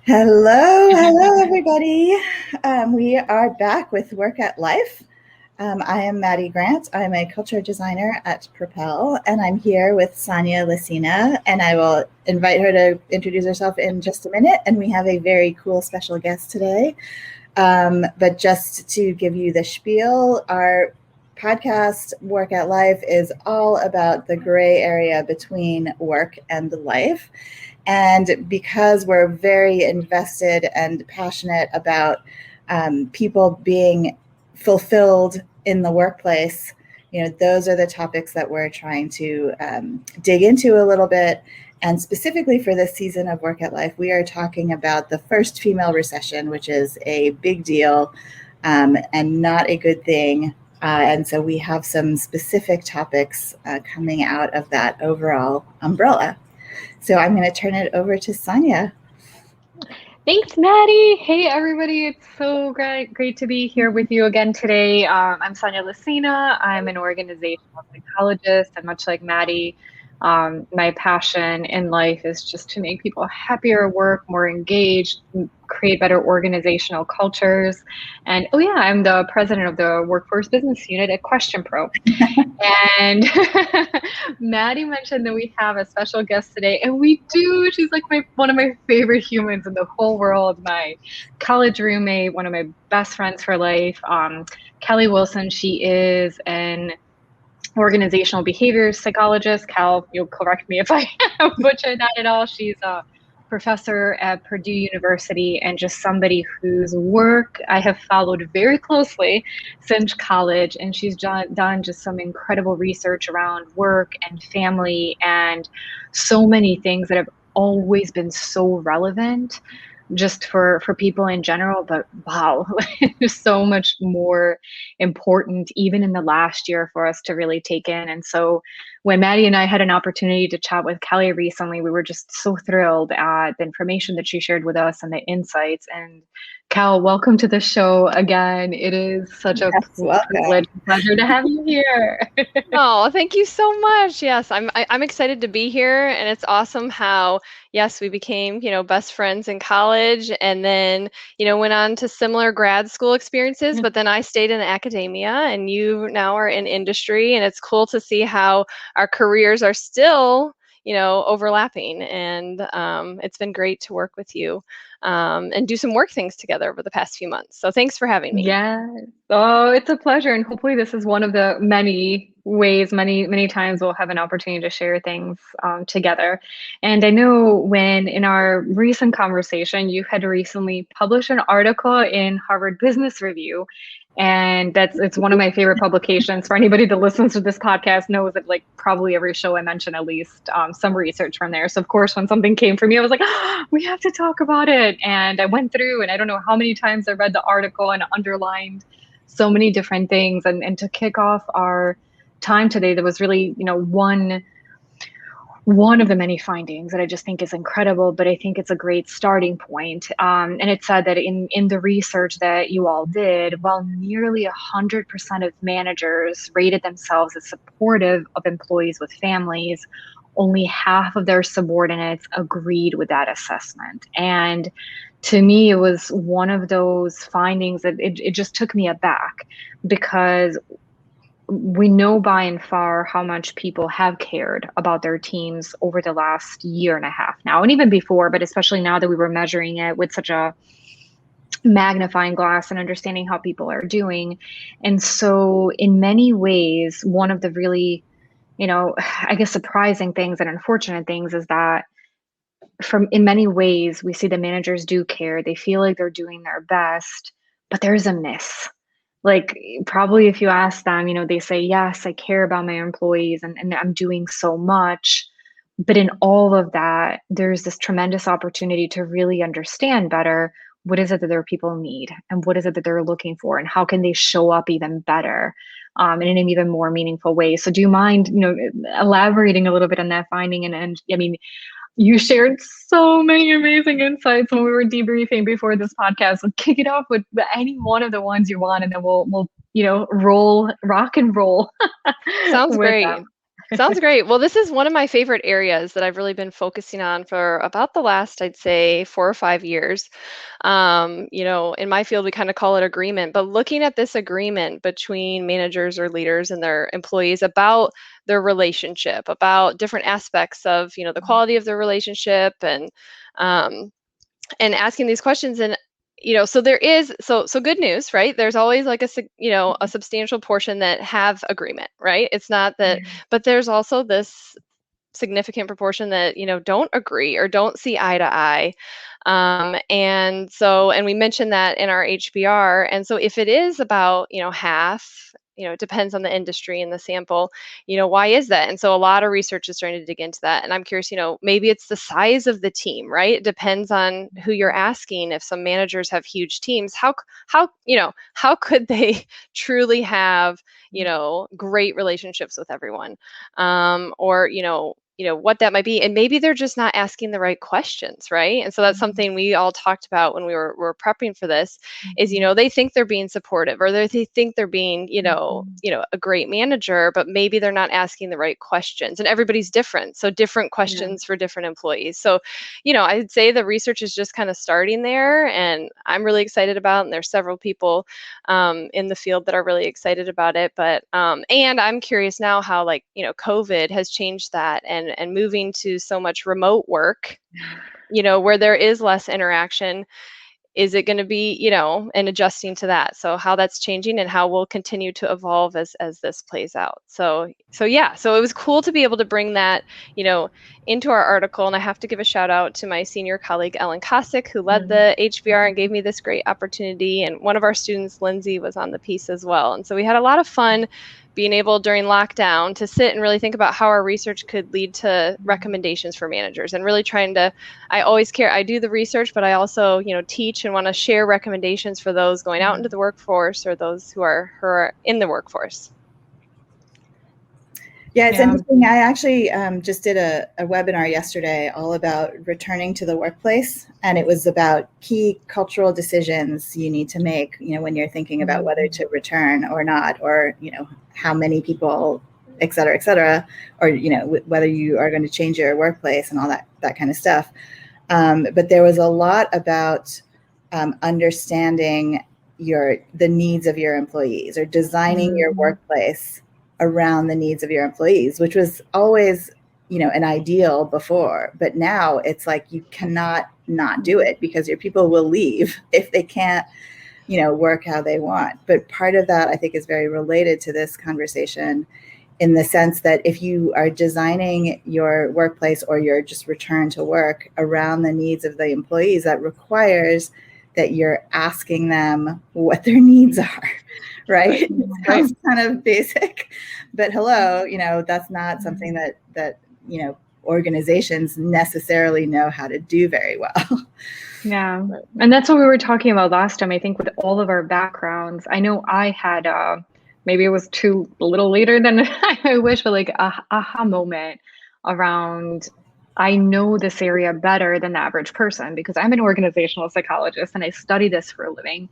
Hello, everybody. We are back with Work at Life. I am Maddie Grant. I'm a culture designer at Propel, and I'm here with Sonia Lucina, and I will invite her to introduce herself in just a minute. And we have a very cool special guest today. But just to give you the spiel, our podcast, Work at Life, is all about the gray area between work and life. And because we're very invested and passionate about people being fulfilled in the workplace, those are the topics that we're trying to dig into a little bit. And specifically for this season of Work at Life, we are talking about the first female recession, which is a big deal and not a good thing. And so we have some specific topics coming out of that overall umbrella. So I'm going to turn it over to Sonia. Thanks, Maddie. Hey, everybody. It's so great to be here with you again today. I'm Sonia Lucina. I'm an organizational psychologist, and much like Maddie, my passion in life is just to make people happier at work, more engaged, create better organizational cultures. And I'm the president of the Workforce Business Unit at Question Pro. And Maddie mentioned that we have a special guest today, and we do. She's like one of my favorite humans in the whole world, my college roommate, one of my best friends for life, Kelly Wilson. She is an organizational behavior psychologist. Cal, you'll correct me if I butcher that at all. She's a professor at Purdue University and just somebody whose work I have followed very closely since college. And she's done just some incredible research around work and family and so many things that have always been so relevant just for people in general, but wow, there's so much more important even in the last year for us to really take in. And so when Maddie and I had an opportunity to chat with Kelly recently, we were just so thrilled at the information that she shared with us and the insights. And Cal, welcome to the show again. It is such a pleasure to have you here. Oh, thank you so much. Yes, I'm excited to be here, and it's awesome how yes, we became, best friends in college, and then, went on to similar grad school experiences, but then I stayed in academia, and you now are in industry, and it's cool to see how our careers are still, overlapping, and it's been great to work with you and do some work things together over the past few months. So thanks for having me. Yeah. Oh, it's a pleasure. And hopefully this is one of the many ways, many times we'll have an opportunity to share things together. And I know when in our recent conversation, you had recently published an article in Harvard Business Review. And it's one of my favorite publications. For anybody that listens to this podcast knows that like probably every show I mention at least some research from there. So of course, when something came from me, I was like, we have to talk about it. And I went through and I don't know how many times I read the article and underlined so many different things. And to kick off our time today, there was really, one of the many findings that I just think is incredible, but I think it's a great starting point. And it said that in the research that you all did, while nearly 100% of managers rated themselves as supportive of employees with families, only half of their subordinates agreed with that assessment. And to me, it was one of those findings that it just took me aback, because we know by and far how much people have cared about their teams over the last year and a half now, and even before, but especially now that we were measuring it with such a magnifying glass and understanding how people are doing. And so in many ways, one of the really, I guess surprising things and unfortunate things is that in many ways, we see the managers do care. They feel like they're doing their best, but there's a miss. Like probably if you ask them, they say, yes, I care about my employees and I'm doing so much. But in all of that, there's this tremendous opportunity to really understand better what is it that their people need and what is it that they're looking for and how can they show up even better in an even more meaningful way. So do you mind, elaborating a little bit on that finding? And I mean, you shared so many amazing insights when we were debriefing before this podcast. So kick it off with any one of the ones you want, and then we'll rock and roll. Sounds great. Sounds great. Well, this is one of my favorite areas that I've really been focusing on for about the last, I'd say, 4 or 5 years. In my field, we kind of call it agreement, but looking at this agreement between managers or leaders and their employees about their relationship, about different aspects of, the quality of their relationship um, and asking these questions. And so there is so good news, right? There's always like a substantial portion that have agreement, right? It's not that, but there's also this significant proportion that don't agree or don't see eye to eye. And we mentioned that in our HBR. And so if it is about half, it depends on the industry and the sample, why is that? And so a lot of research is trying to dig into that. And I'm curious, maybe it's the size of the team, right? It depends on who you're asking. If some managers have huge teams, how could they truly have great relationships with everyone, or what that might be. And maybe they're just not asking the right questions, right? And so that's something we all talked about when we were prepping for this is, they think they're being supportive, or they think they're being, a great manager, but maybe they're not asking the right questions. And everybody's different. So different questions for different employees. So, I'd say the research is just kind of starting there, and I'm really excited about it. And there's several people in the field that are really excited about it. But and I'm curious now how COVID has changed that, and moving to so much remote work, where there is less interaction. Is it going to be, and adjusting to that? So how that's changing and how we'll continue to evolve as this plays out. So it was cool to be able to bring that, into our article. And I have to give a shout out to my senior colleague, Ellen Kosick, who led the HBR and gave me this great opportunity. And one of our students, Lindsay, was on the piece as well. And so we had a lot of fun being able during lockdown to sit and really think about how our research could lead to recommendations for managers, and really trying to, I do the research, but I also, teach and want to share recommendations for those going out into the workforce, or those who are in the workforce. Yeah, it's interesting. I actually just did a webinar yesterday all about returning to the workplace, and it was about key cultural decisions you need to make, when you're thinking about whether to return or not, or, how many people, et cetera, or, whether you are going to change your workplace and all that kind of stuff. But there was a lot about understanding the needs of your employees, or designing your workplace around the needs of your employees, which was always, an ideal before. But now it's like you cannot not do it, because your people will leave if they can't, work how they want. But part of that, I think, is very related to this conversation, in the sense that if you are designing your workplace or your just return to work around the needs of the employees, that requires that you're asking them what their needs are, right? It sounds kind of basic, but hello, that's not something that organizations necessarily know how to do very well. Yeah. And that's what we were talking about last time. I think with all of our backgrounds, I know I had, maybe it was a little later than I wish, but like a aha moment around, I know this area better than the average person, because I'm an organizational psychologist and I study this for a living.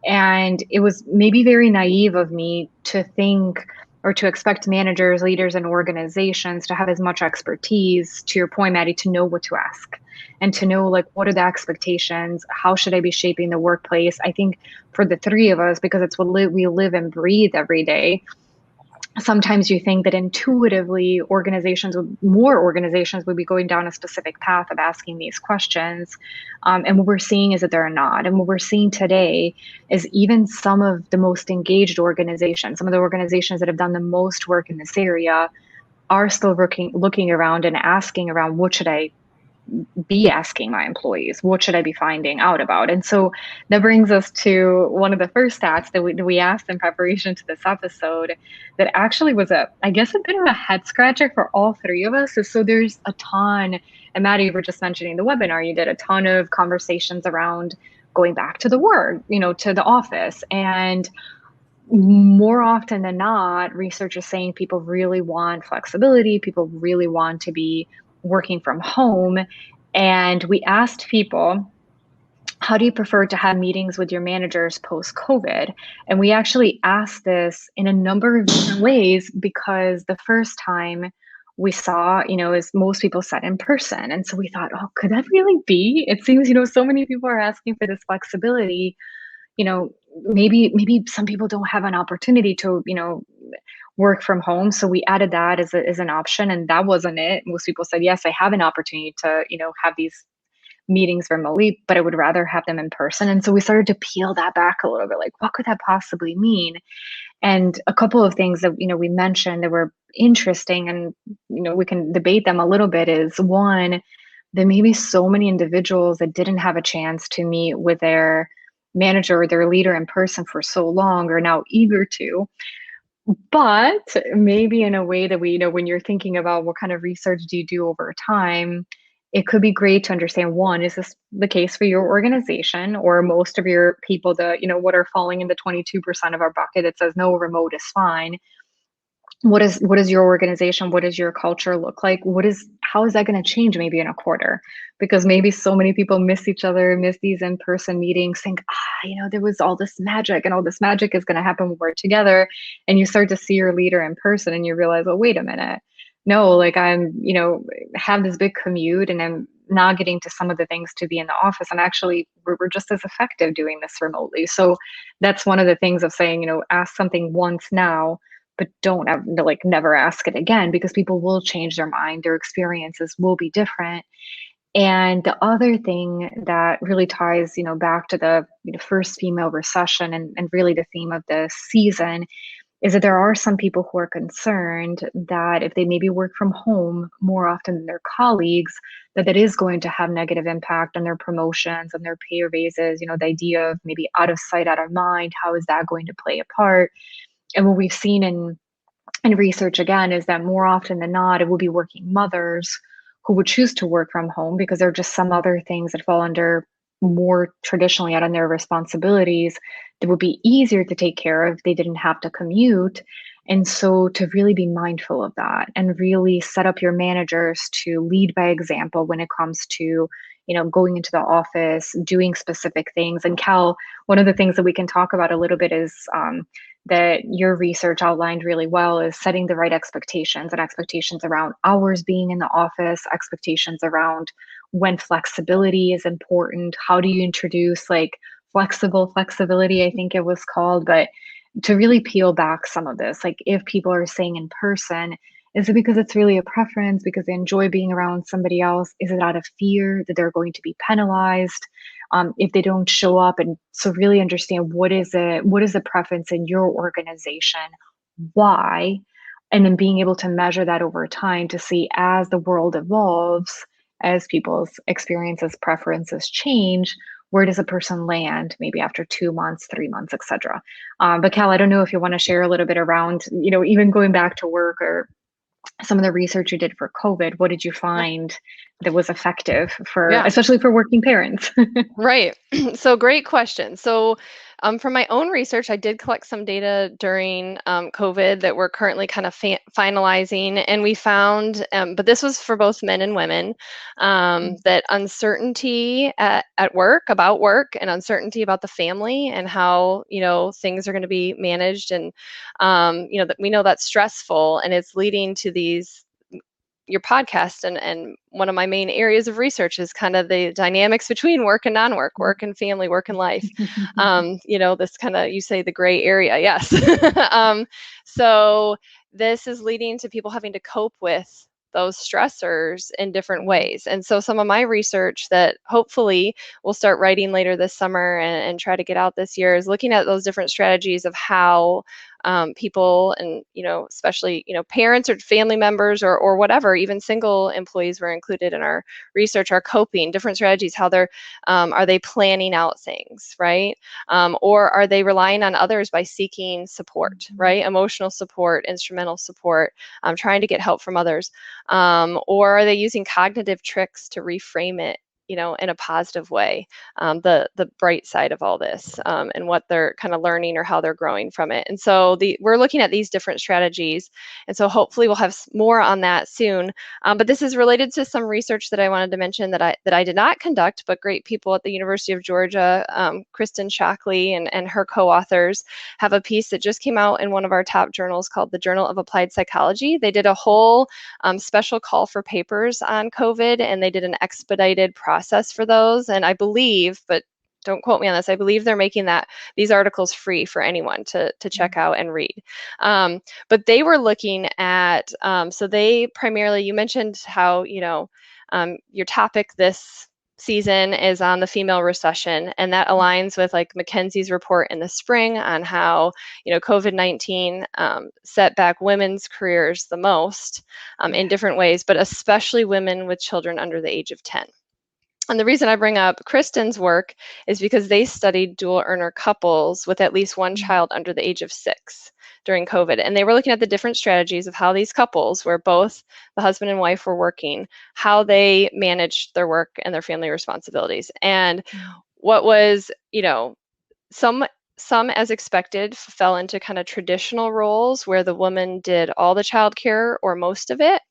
And it was maybe very naive of me to think, or to expect managers, leaders, and organizations to have as much expertise, to your point, Maddie, to know what to ask, and to know, what are the expectations? How should I be shaping the workplace? I think for the three of us, because it's what we live and breathe every day, sometimes you think that intuitively more organizations would be going down a specific path of asking these questions. And what we're seeing is that they're not. And what we're seeing today is even some of the most engaged organizations, some of the organizations that have done the most work in this area, are still looking around and asking around, what should I be asking my employees? What should I be finding out about? And so that brings us to one of the first stats that we asked in preparation to this episode, that actually was a bit of a head scratcher for all three of us. So there's a ton, and Maddie, you were just mentioning the webinar, you did a ton of conversations around going back to the work, to the office. And more often than not, research is saying people really want flexibility. People really want to be working from home. And we asked people, how do you prefer to have meetings with your managers post-COVID? And we actually asked this in a number of different ways, because the first time we saw, is most people said in person. And so we thought, oh, could that really be? It seems, so many people are asking for this flexibility. Maybe some people don't have an opportunity to, work from home. So we added that as an option, and that wasn't it. Most people said, yes, I have an opportunity to, have these meetings remotely, but I would rather have them in person. And so we started to peel that back a little bit, like, what could that possibly mean? And a couple of things that, we mentioned that were interesting, and, we can debate them a little bit, is one, there may be so many individuals that didn't have a chance to meet with their manager or their leader in person for so long are now eager to. But maybe in a way that we, when you're thinking about what kind of research do you do over time, it could be great to understand, one, is this the case for your organization or most of your people that, what are falling in the 22% of our bucket that says no, remote is fine? What is your organization? What does your culture look like? How is that going to change maybe in a quarter? Because maybe so many people miss each other, miss these in-person meetings, think, there was all this magic, and all this magic is going to happen when we're together. And you start to see your leader in person and you realize, oh, wait a minute. No, like I'm, have this big commute and I'm not getting to some of the things to be in the office. And actually, we're just as effective doing this remotely. So that's one of the things of saying, ask something once now, but don't never ask it again, because people will change their mind. Their experiences will be different. And the other thing that really ties, back to the first female recession and really the theme of the season, is that there are some people who are concerned that if they maybe work from home more often than their colleagues, that is going to have negative impact on their promotions and their pay raises. The idea of maybe out of sight, out of mind, how is that going to play a part? And what we've seen in research, again, is that more often than not, it will be working mothers who would choose to work from home because there are just some other things that fall under more traditionally out on their responsibilities that would be easier to take care of if they didn't have to commute. And so to really be mindful of that and really set up your managers to lead by example when it comes to, going into the office, doing specific things. And Cal, one of the things that we can talk about a little bit is that your research outlined really well is setting the right expectations, and expectations around hours being in the office, expectations around when flexibility is important. How do you introduce like flexibility, I think it was called, but to really peel back some of this, like if people are saying in person, is it because it's really a preference, because they enjoy being around somebody else? Is it out of fear that they're going to be penalized if they don't show up? And so really understand what is the preference in your organization, why, and then being able to measure that over time to see as the world evolves, as people's experiences, preferences change, where does a person land maybe after 2 months, 3 months, etc. But Cal, I don't know if you want to share a little bit around, even going back to work or some of the research you did for COVID. What did you find that was effective especially for working parents? Right. So great question. So from my own research, I did collect some data during COVID that we're currently kind of finalizing. And we found, but this was for both men and women, that uncertainty at work, about work, and uncertainty about the family and how, things are going to be managed. And, that we know that's stressful, and it's leading to your podcast, and one of my main areas of research is kind of the dynamics between work and non-work, work and family, work and life. This kind of, you say the gray area, yes. So this is leading to people having to cope with those stressors in different ways. And so some of my research that hopefully we'll start writing later this summer and try to get out this year is looking at those different strategies of how people and, especially, parents or family members or whatever, even single employees were included in our research, are coping, different strategies, how they're, are they planning out things, right? Or are they relying on others by seeking support, right? Emotional support, instrumental support, trying to get help from others. Or are they using cognitive tricks to reframe it in a positive way, the bright side of all this, and what they're kind of learning or how they're growing from it. And so we're looking at these different strategies, and so hopefully we'll have more on that soon. But this is related to some research that I wanted to mention that I did not conduct, but great people at the University of Georgia, Kristen Shockley and her co-authors have a piece that just came out in one of our top journals called the Journal of Applied Psychology. They did a whole special call for papers on COVID, and they did an expedited process for those. And I believe, but don't quote me on this, I believe they're making these articles free for anyone to check out and read. But they were looking at, so they primarily, you mentioned how, your topic this season is on the female recession, and that aligns with like McKinsey's report in the spring on how COVID-19 set back women's careers the most in different ways, but especially women with children under the age of 10. And the reason I bring up Kristen's work is because they studied dual earner couples with at least one child under the age of 6 during COVID. And they were looking at the different strategies of how these couples, where both the husband and wife were working, how they managed their work and their family responsibilities. And what was, some as expected fell into kind of traditional roles where the woman did all the childcare or most of it.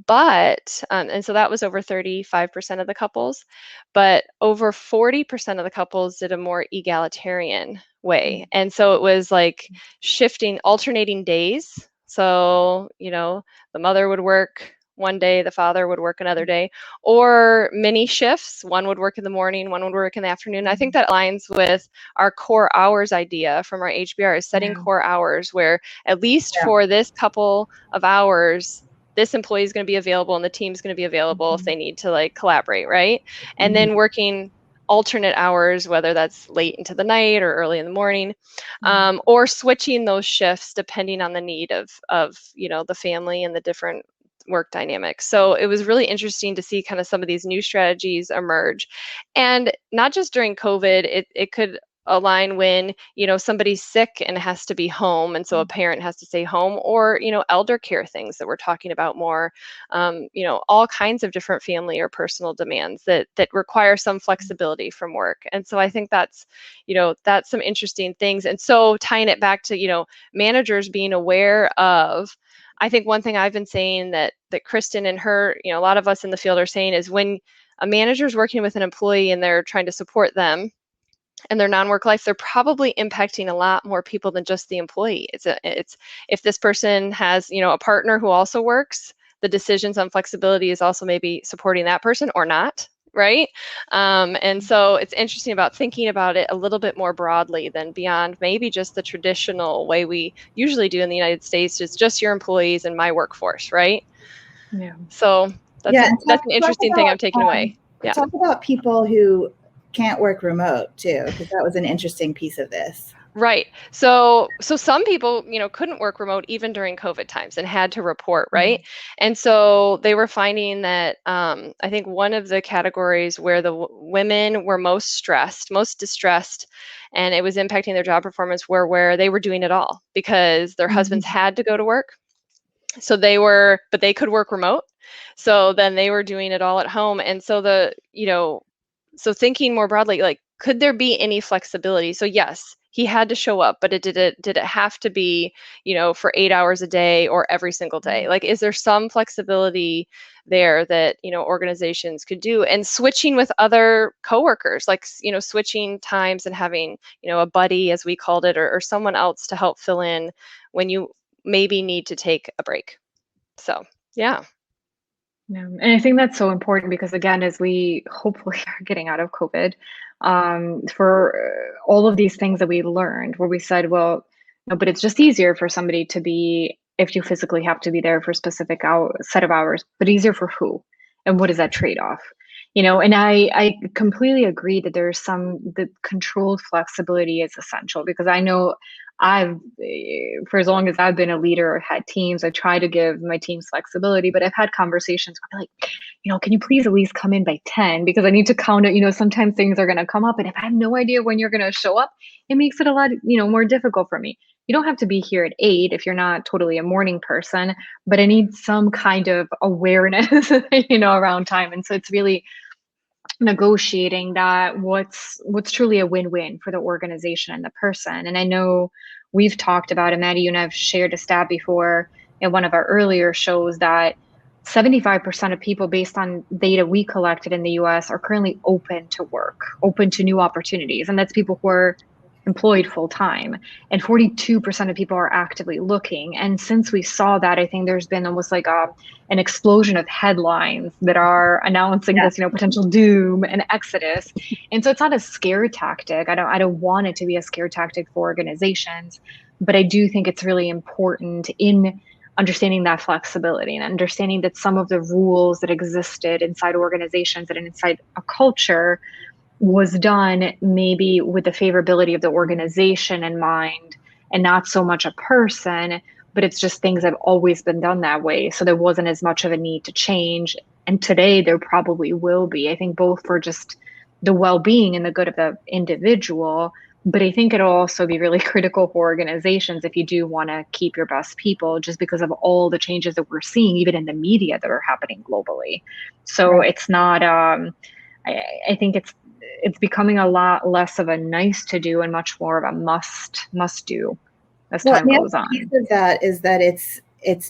But, and so that was over 35% of the couples, but over 40% of the couples did a more egalitarian way. And so it was like shifting, alternating days. So, the mother would work one day, the father would work another day, or mini shifts. One would work in the morning, one would work in the afternoon. I think that aligns with our core hours idea from our HBR, is setting core hours where at least for this couple of hours, this employee is going to be available and the team's going to be available if they need to like collaborate, right? And then working alternate hours, whether that's late into the night or early in the morning, or switching those shifts depending on the need of the family and the different work dynamics. So it was really interesting to see kind of some of these new strategies emerge. And not just during COVID, it could align when somebody's sick and has to be home, and so a parent has to stay home, or elder care things that we're talking about more, all kinds of different family or personal demands that require some flexibility from work. And so I think that's some interesting things. And so tying it back to managers being aware of, I think one thing I've been saying that Kristen and her, a lot of us in the field are saying, is when a manager is working with an employee and they're trying to support them and their non-work life, they're probably impacting a lot more people than just the employee. It's if this person has, a partner who also works, the decisions on flexibility is also maybe supporting that person or not, right? And so it's interesting about thinking about it a little bit more broadly than beyond maybe just the traditional way we usually do in the United States, is just your employees and my workforce, right? Yeah. So that's an interesting thing I'm taking away. Yeah. Talk about people who can't work remote too, because that was an interesting piece of this. Right. So some people, couldn't work remote even during COVID times and had to report, right? And so they were finding that I think one of the categories where the women were most stressed, most distressed, and it was impacting their job performance were where they were doing it all because their husbands had to go to work. So but they could work remote. So then they were doing it all at home. And so so thinking more broadly, like, could there be any flexibility? So yes, he had to show up, but did it have to be, for 8 hours a day or every single day? Like, is there some flexibility there that, organizations could do? And switching with other coworkers, like, switching times and having, a buddy, as we called it, or someone else to help fill in when you maybe need to take a break. So, yeah. Yeah, and I think that's so important because, again, as we hopefully are getting out of COVID, for all of these things that we learned, where we said, well, no, but it's just easier for somebody to be, if you physically have to be there for a specific set of hours, but easier for who? And what is that trade-off? And I completely agree that the controlled flexibility is essential, because I know for as long as I've been a leader or had teams, I try to give my teams flexibility, but I've had conversations where I'm like, can you please at least come in by 10? Because I need to count it. Sometimes things are going to come up, and if I have no idea when you're going to show up, it makes it a lot, more difficult for me. You don't have to be here at 8 if you're not totally a morning person, but I need some kind of awareness, around time. And so it's really, negotiating that what's truly a win-win for the organization and the person. And I know we've talked about it, Maddie, you and I've shared a stat before in one of our earlier shows that 75% of people, based on data we collected in the US, are currently open to work, open to new opportunities. And that's people who are employed full time. And 42% of people are actively looking. And since we saw that, I think there's been almost like an explosion of headlines that are announcing this, potential doom and exodus. And so it's not a scare tactic. I don't want it to be a scare tactic for organizations, but I do think it's really important in understanding that flexibility and understanding that some of the rules that existed inside organizations and inside a culture was done maybe with the favorability of the organization in mind and not so much a person, but it's just things have always been done that way. So there wasn't as much of a need to change. And today there probably will be, I think, both for just the well-being and the good of the individual. But I think it'll also be really critical for organizations if you do want to keep your best people, just because of all the changes that we're seeing, even in the media, that are happening globally. So It's not, I think it's becoming a lot less of a nice to do and much more of a must do as time goes on. Piece of that is that it's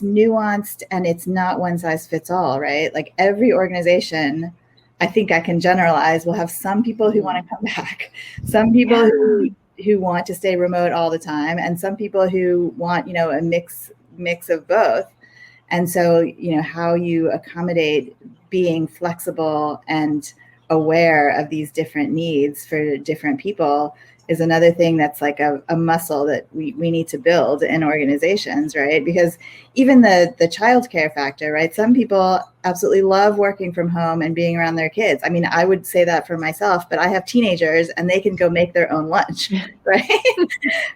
nuanced and it's not one size fits all, right? Like every organization, I think I can generalize, will have some people who want to come back, some people who want to stay remote all the time, and some people who want, a mix of both. And so, how you accommodate being flexible and aware of these different needs for different people is another thing that's like a muscle that we need to build in organizations, right? Because even the childcare factor, right? Some people absolutely love working from home and being around their kids. I mean, I would say that for myself, but I have teenagers and they can go make their own lunch, right?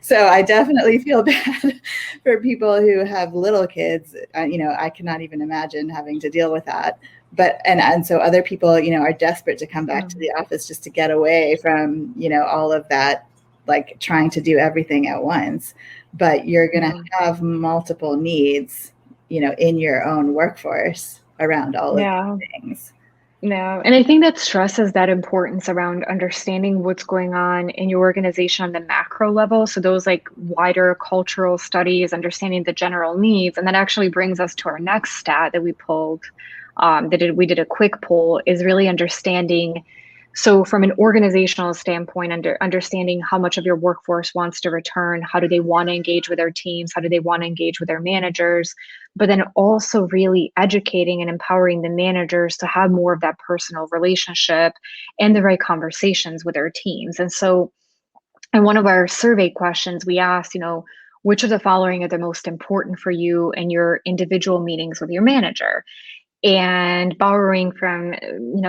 So I definitely feel bad for people who have little kids. I cannot even imagine having to deal with that. But and so other people, are desperate to come back to the office just to get away from, all of that, like trying to do everything at once. But you're going to have multiple needs, in your own workforce around all of these things. No, and I think that stresses that importance around understanding what's going on in your organization on the macro level. So those like wider cultural studies, understanding the general needs, and that actually brings us to our next stat that we pulled. We did a quick poll, is really understanding. So from an organizational standpoint, understanding how much of your workforce wants to return, how do they want to engage with their teams, how do they want to engage with their managers, but then also really educating and empowering the managers to have more of that personal relationship and the right conversations with their teams. And so in one of our survey questions, we asked, which of the following are the most important for you in your individual meetings with your manager? And borrowing from,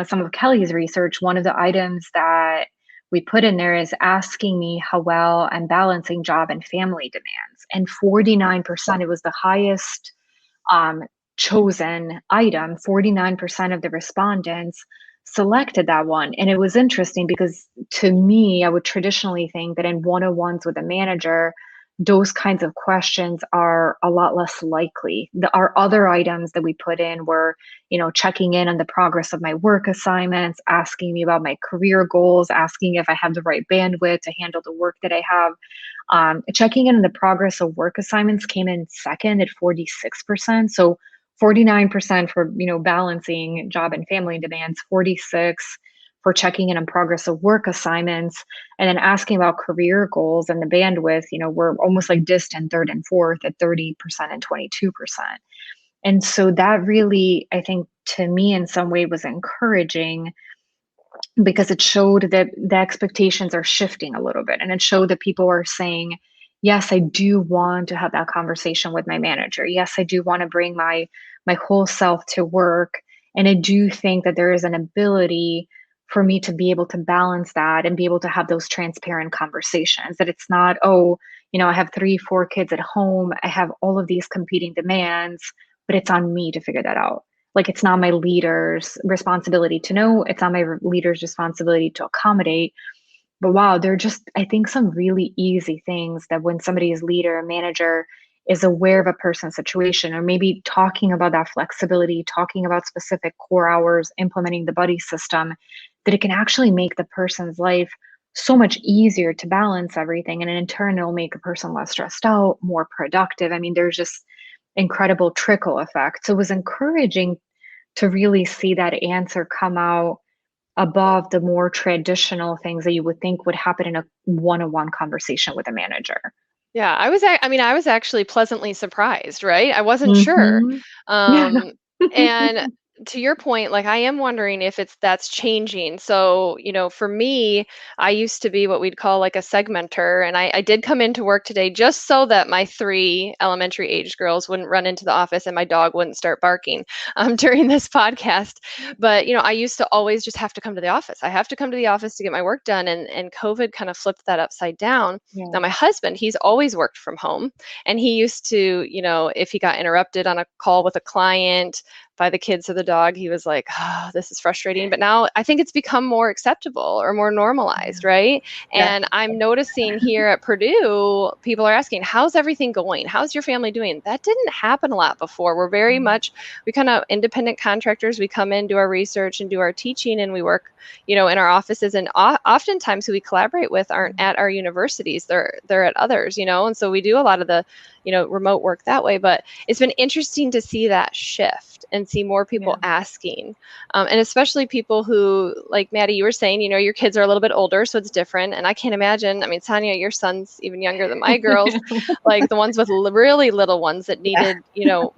some of Kelly's research, one of the items that we put in there is asking me how well I'm balancing job and family demands. And 49%, it was the highest chosen item. 49% of the respondents selected that one. And it was interesting because to me, I would traditionally think that in one-on-ones with a manager, those kinds of questions are a lot less likely. Our other items that we put in were, checking in on the progress of my work assignments, asking me about my career goals, asking if I have the right bandwidth to handle the work that I have. Checking in on the progress of work assignments came in second at 46%. So 49% for, balancing job and family demands, 46 for checking in on progress of work assignments, and then asking about career goals and the bandwidth, we're almost like distant third and fourth at 30% and 22%. And so that really, I think, to me in some way was encouraging because it showed that the expectations are shifting a little bit. And it showed that people are saying, yes, I do want to have that conversation with my manager. Yes, I do want to bring my whole self to work. And I do think that there is an ability for me to be able to balance that and be able to have those transparent conversations, that it's not, I have 3-4 kids at home, I have all of these competing demands, but it's on me to figure that out. Like, it's not my leader's responsibility to know, it's not my leader's responsibility to accommodate. But wow, they're just, I think, some really easy things that when somebody is leader or manager is aware of a person's situation, or maybe talking about that flexibility, talking about specific core hours, implementing the buddy system, that it can actually make the person's life so much easier to balance everything. And in turn, it'll make a person less stressed out, more productive. I mean, there's just incredible trickle effect. So it was encouraging to really see that answer come out above the more traditional things that you would think would happen in a one-on-one conversation with a manager. Yeah, I mean, I was actually pleasantly surprised, right? I wasn't sure. Mhm. Um, and to your point, like I am wondering if that's changing. So, for me, I used to be what we'd call like a segmenter, and I did come into work today just so that my 3 elementary age girls wouldn't run into the office and my dog wouldn't start barking during this podcast. But, I used to always just have to come to the office. I have to come to the office to get my work done, and COVID kind of flipped that upside down. Yeah. Now, my husband, he's always worked from home, and he used to, if he got interrupted on a call with a client by the kids or the dog, he was like, oh, this is frustrating. But now I think it's become more acceptable or more normalized, right? Yeah. And I'm noticing here at Purdue, people are asking, how's everything going? How's your family doing? That didn't happen a lot before. We're very much, we kind of independent contractors. We come in, do our research and do our teaching, and we work, in our offices. And oftentimes who we collaborate with aren't at our universities. They're at others, and so we do a lot of the, remote work that way. But it's been interesting to see that shift and see more people asking. And especially people who, like Maddie, you were saying, your kids are a little bit older, so it's different. And I can't imagine, I mean, Sonia, your son's even younger than my girls, like the ones with really little ones that needed,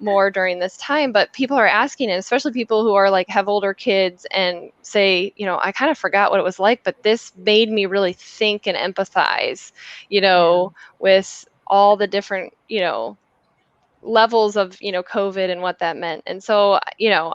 more during this time. But people are asking, and especially people who are like have older kids and say, I kind of forgot what it was like, but this made me really think and empathize, with all the different, levels of, COVID and what that meant. And so,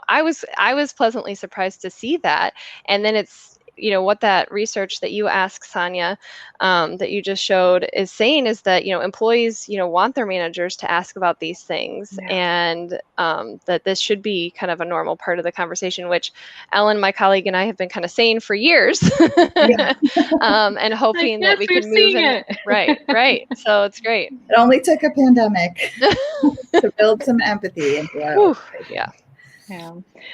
I was pleasantly surprised to see that. And then it's, what that research that you asked, Sonia, that you just showed is saying is that, employees, want their managers to ask about these things, and that this should be kind of a normal part of the conversation, which Ellen, my colleague, and I have been kind of saying for years, and hoping that we can move in. Right. So it's great. It only took a pandemic to build some empathy into our Yeah.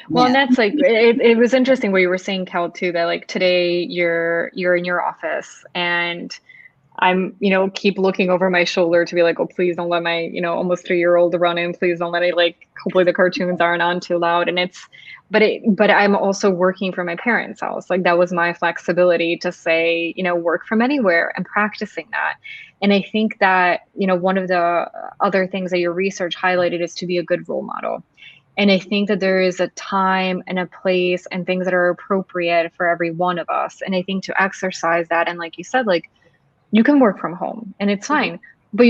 Well, and that's like, it was interesting what you were saying, Cal, too, that like today you're in your office and I'm, keep looking over my shoulder to be like, oh, please don't let my, almost 3-year-old run in. Please don't let it, like, hopefully the cartoons aren't on too loud. And but I'm also working from my parents' house. Like that was my flexibility to say, work from anywhere and practicing that. And I think that, one of the other things that your research highlighted is to be a good role model. And I think that there is a time and a place and things that are appropriate for every one of us. And I think to exercise that, and like you said, like you can work from home and it's fine, but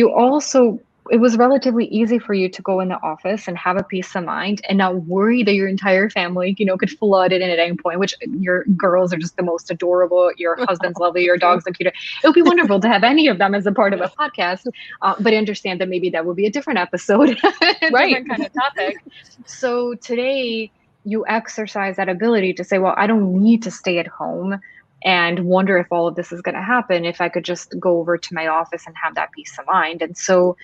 it was relatively easy for you to go in the office and have a peace of mind and not worry that your entire family, could flood in at any point, which your girls are just the most adorable. Your husband's lovely. Your dog's the cutest. It would be wonderful to have any of them as a part of a podcast. But I understand that maybe that would be a different episode, different kind of topic. So today you exercise that ability to say, well, I don't need to stay at home and wonder if all of this is going to happen, if I could just go over to my office and have that peace of mind. And so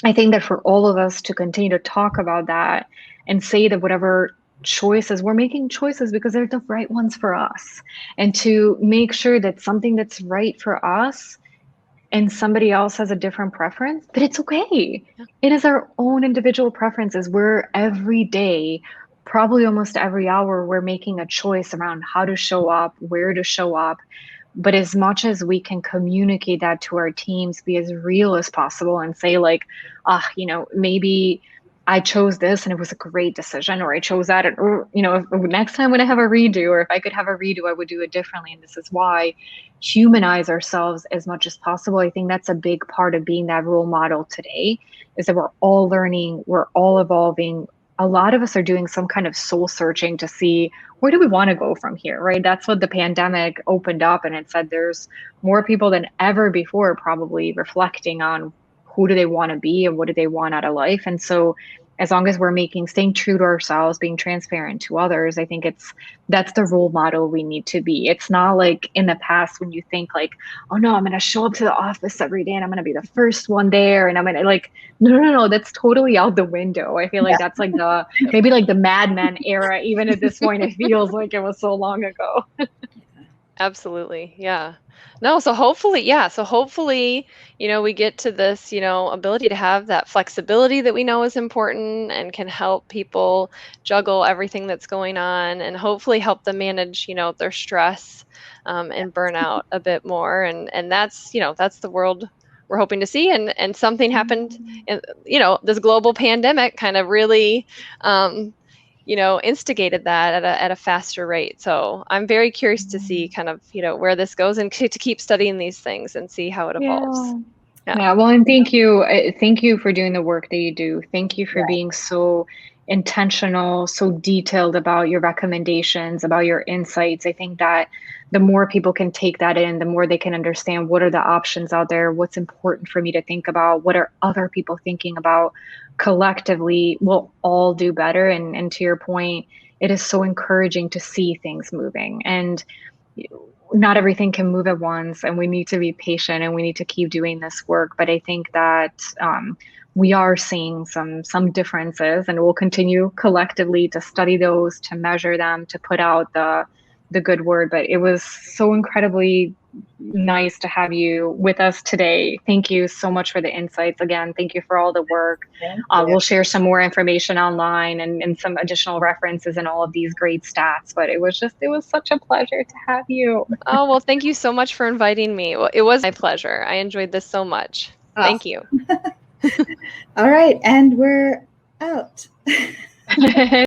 I think that for all of us to continue to talk about that and say that whatever choices, we're making choices because they're the right ones for us, and to make sure that something that's right for us and somebody else has a different preference, that it's okay. It is our own individual preferences. We're every day, probably almost every hour, we're making a choice around how to show up, where to show up. But as much as we can communicate that to our teams, be as real as possible and say like, maybe I chose this and it was a great decision, or I chose that, or, next time when I have a redo, or if I could have a redo, I would do it differently. And this is why. Humanize ourselves as much as possible. I think that's a big part of being that role model today, is that we're all learning, we're all evolving. A lot of us are doing some kind of soul searching to see, where do we want to go from here, right? That's what the pandemic opened up, and it said there's more people than ever before probably reflecting on who do they want to be and what do they want out of life. And so as long as we're staying true to ourselves, being transparent to others, I think that's the role model we need to be. It's not like in the past when you think like, oh no, I'm going to show up to the office every day and I'm going to be the first one there. And I'm going to like, no, that's totally out the window. I feel like that's like maybe like the Mad Men era. Even at this point, it feels like it was so long ago. Absolutely. Yeah. No, so hopefully, we get to this, ability to have that flexibility that we know is important and can help people juggle everything that's going on and hopefully help them manage, their stress and burnout a bit more. And that's the world we're hoping to see. And something happened, in, this global pandemic kind of really, instigated that at a faster rate. So I'm very curious to see kind of, where this goes and to keep studying these things and see how it evolves. Yeah. Well, and thank you for doing the work that you do. Thank you for being so intentional, so detailed about your recommendations, about your insights. I think that the more people can take that in, the more they can understand what are the options out there, what's important for me to think about, what are other people thinking about. Collectively, we'll all do better. And to your point, it is so encouraging to see things moving. And not everything can move at once, and we need to be patient and we need to keep doing this work. But I think that we are seeing some differences, and we'll continue collectively to study those, to measure them, to put out the good word. But it was so incredibly nice to have you with us today. Thank you so much for the insights. Again, thank you for all the work. We'll share some more information online and some additional references and all of these great stats. But it was such a pleasure to have you. Oh, well, thank you so much for inviting me. Well, it was my pleasure. I enjoyed this so much. Awesome. Thank you. All right. And we're out.